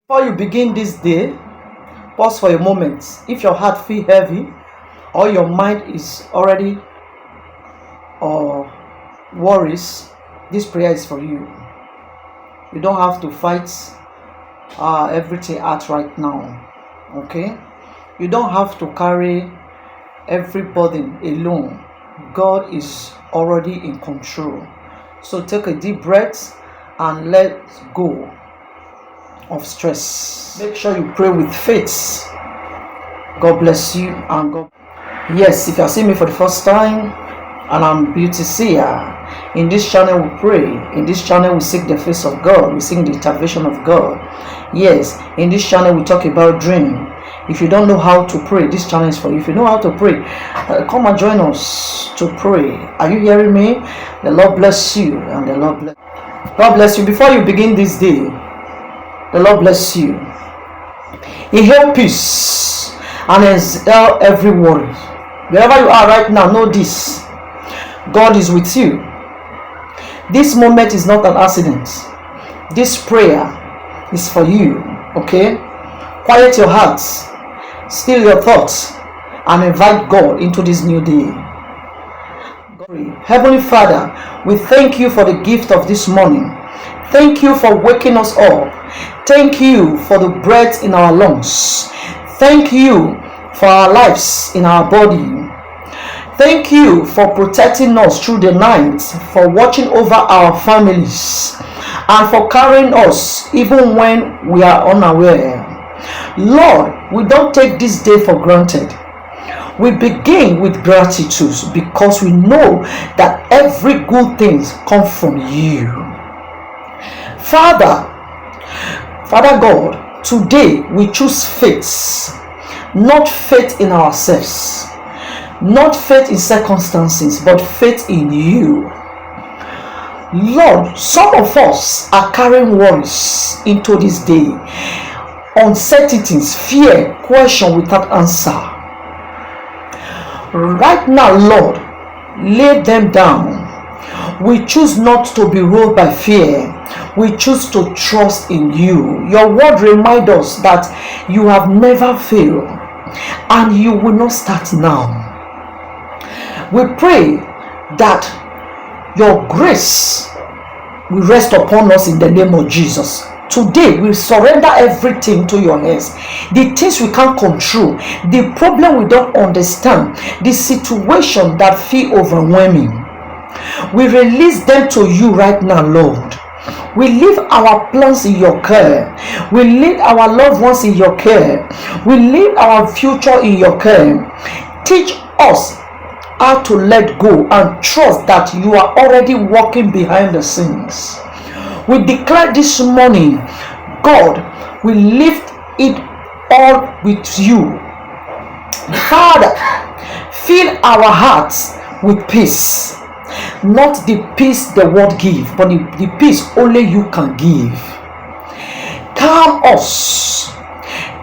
Before you begin this day, pause for a moment. If your heart feels heavy or your mind is already or worries, this prayer is for you. You don't have to fight everything out right now. Okay? You don't have to carry every burden alone. God is already in control. So take a deep breath and let go of stress. Make sure you pray with faith. God bless you and God. Yes, if you are seeing me for the first time, and I'm Beauty Seer. In this channel we pray. In this channel we seek the face of God. We seek the intervention of God. Yes, in this channel we talk about dream. If you don't know how to pray, this channel is for you. If you know how to pray, come and join us to pray. Are you hearing me? The Lord bless you and the Lord bless. God bless you. Before you begin this day, the Lord bless you. Inhale peace and exhale every worry. Wherever you are right now, know this. God is with you. This moment is not an accident. This prayer is for you. Okay? Quiet your hearts. Still your thoughts. And invite God into this new day. Heavenly Father, we thank you for the gift of this morning. Thank you for waking us up. Thank you for the breath in our lungs. Thank you for our lives in our body. Thank you for protecting us through the night, for watching over our families, and for carrying us even when we are unaware. Lord, we don't take this day for granted. We begin with gratitude because we know that every good thing comes from you. Father God, today we choose faith, not faith in ourselves, not faith in circumstances, but faith in you. Lord, some of us are carrying worries into this day, uncertainties, fear, question without answer. Right now, Lord, lay them down. We choose not to be ruled by fear. We choose to trust in you. Your word reminds us that you have never failed and you will not start now. We pray that your grace will rest upon us in the name of Jesus. Today we surrender everything to your hands. The things we can't control, the problem we don't understand, the situation that feel overwhelming, we release them to you right now, Lord. We leave our plans in your care. We leave our loved ones in your care. We leave our future in your care. Teach us how to let go and trust that you are already working behind the scenes. We declare this morning, God, we lift it all with you. Father, fill our hearts with peace. Not the peace the world gives, but the peace only you can give. Calm us.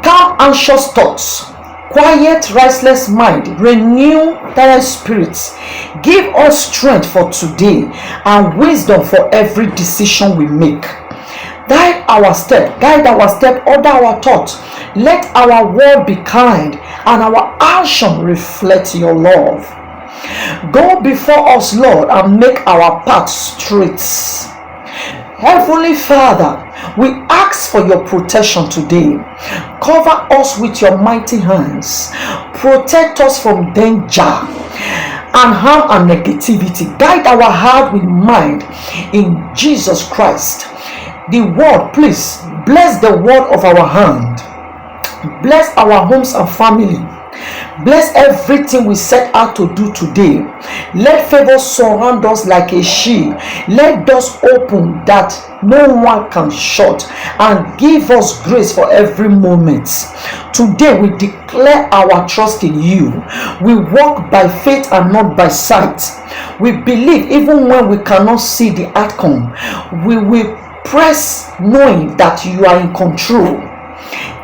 Calm anxious thoughts. Quiet restless mind. Renew tired spirits. Give us strength for today and wisdom for every decision we make. Guide our step, order our thoughts. Let our word be kind and our action reflect your love. Go before us, Lord, and make our path straight. Heavenly Father, we ask for your protection today. Cover us with your mighty hands. Protect us from danger and harm and negativity. Guide our heart with mind in Jesus Christ. The word, please bless the word of our hand. Bless our homes and family. Bless everything we set out to do today. Let favor surround us like a shield. Let doors open that no one can shut, and give us grace for every moment. Today we declare our trust in you. We walk by faith and not by sight. We believe even when we cannot see the outcome. We will press knowing that you are in control.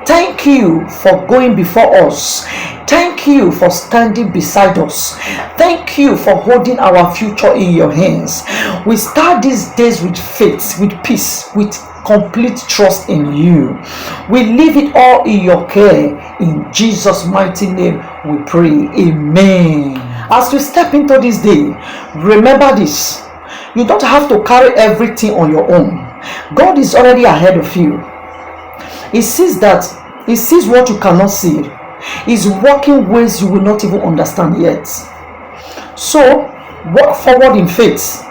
Thank you for going before us. Thank you for standing beside us. Thank you for holding our future in your hands. We start these days with faith, with peace, with complete trust in you. We leave it all in your care. In Jesus' mighty name we pray. Amen. As we step into this day, remember this: you don't have to carry everything on your own. God is already ahead of you. He sees what you cannot see. He's working ways you will not even understand yet. So walk forward in faith,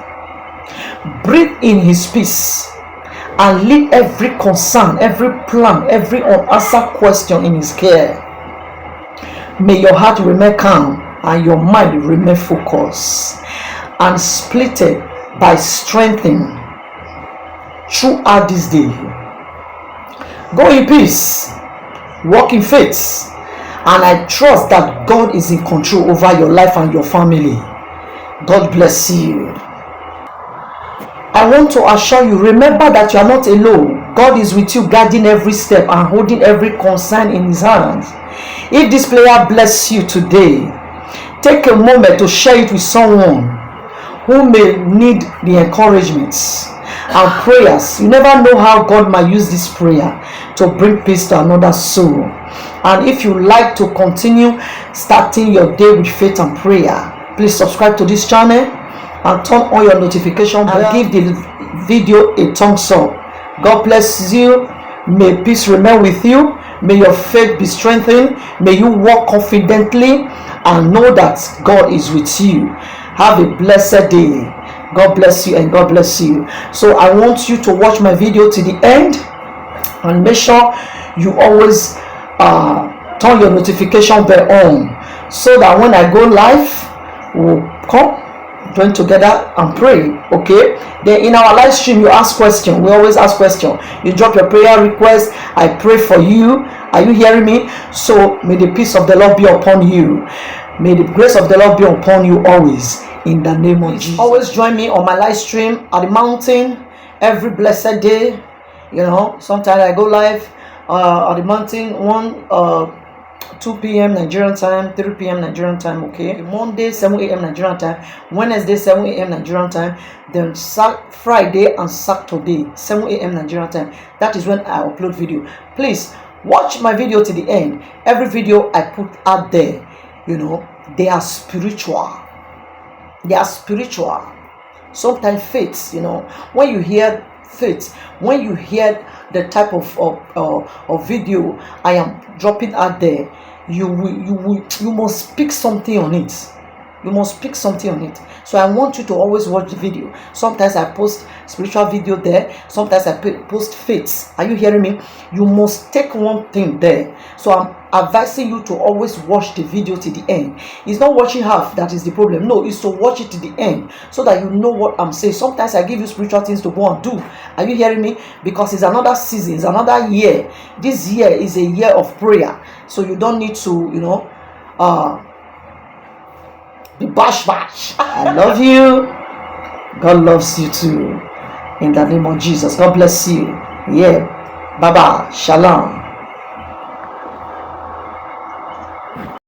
breathe in his peace, and leave every concern, every plan, every unanswered question in his care. May your heart remain calm and your mind remain focused and splitted by strengthening throughout this day. Go in peace, walk in faith, and I trust that God is in control over your life and your family. God bless you. I want to assure you, remember that you are not alone. God is with you, guiding every step and holding every concern in his hands. If this prayer bless you today, take a moment to share it with someone who may need the encouragements and prayers. You never know how God might use this prayer to bring peace to another soul. And if you like to continue starting your day with faith and prayer, please subscribe to this channel and turn on your notification bell and give the video a thumbs up. God bless you. May peace remain with you. May your faith be strengthened. May you walk confidently and know that God is with you. Have a blessed day. God bless you and God bless you. So I want you to watch my video to the end and make sure you always turn your notification bell on, so that when I go live, we'll come join together and pray. Okay, then in our live stream you ask question. We always ask question. You drop your prayer request, I pray for you. Are you hearing me? So may the peace of the Lord be upon you. May the grace of the Lord be upon you always, in the name of Jesus. Always join me on my live stream at the mountain every blessed day. You know, sometimes I go live at the mountain 2 p.m. Nigerian time, 3 p.m. Nigerian time. Okay, Monday 7 a.m. Nigerian time, Wednesday 7 a.m. Nigerian time, then Friday and Saturday 7 a.m. Nigerian time. That is when I upload video. Please watch my video to the end. Every video I put out there, you know, they are spiritual. They are spiritual. Sometimes faith, you know, when you hear faith, when you hear the type of video I am dropping out there, you must pick something on it. You must pick something on it. So I want you to always watch the video. Sometimes I post spiritual video there, sometimes I post faith. Are you hearing me? You must take one thing there. So I'm advising you to always watch the video to the end. It's not watching half that is the problem. No, it's to watch it to the end, so that you know what I'm saying. Sometimes I give you spiritual things to go and do. Are you hearing me? Because it's another season, it's another year. This year is a year of prayer. So you don't need to, you know, bash. I love you. God loves you too. In the name of Jesus. God bless you. Yeah. Bye bye. Shalom.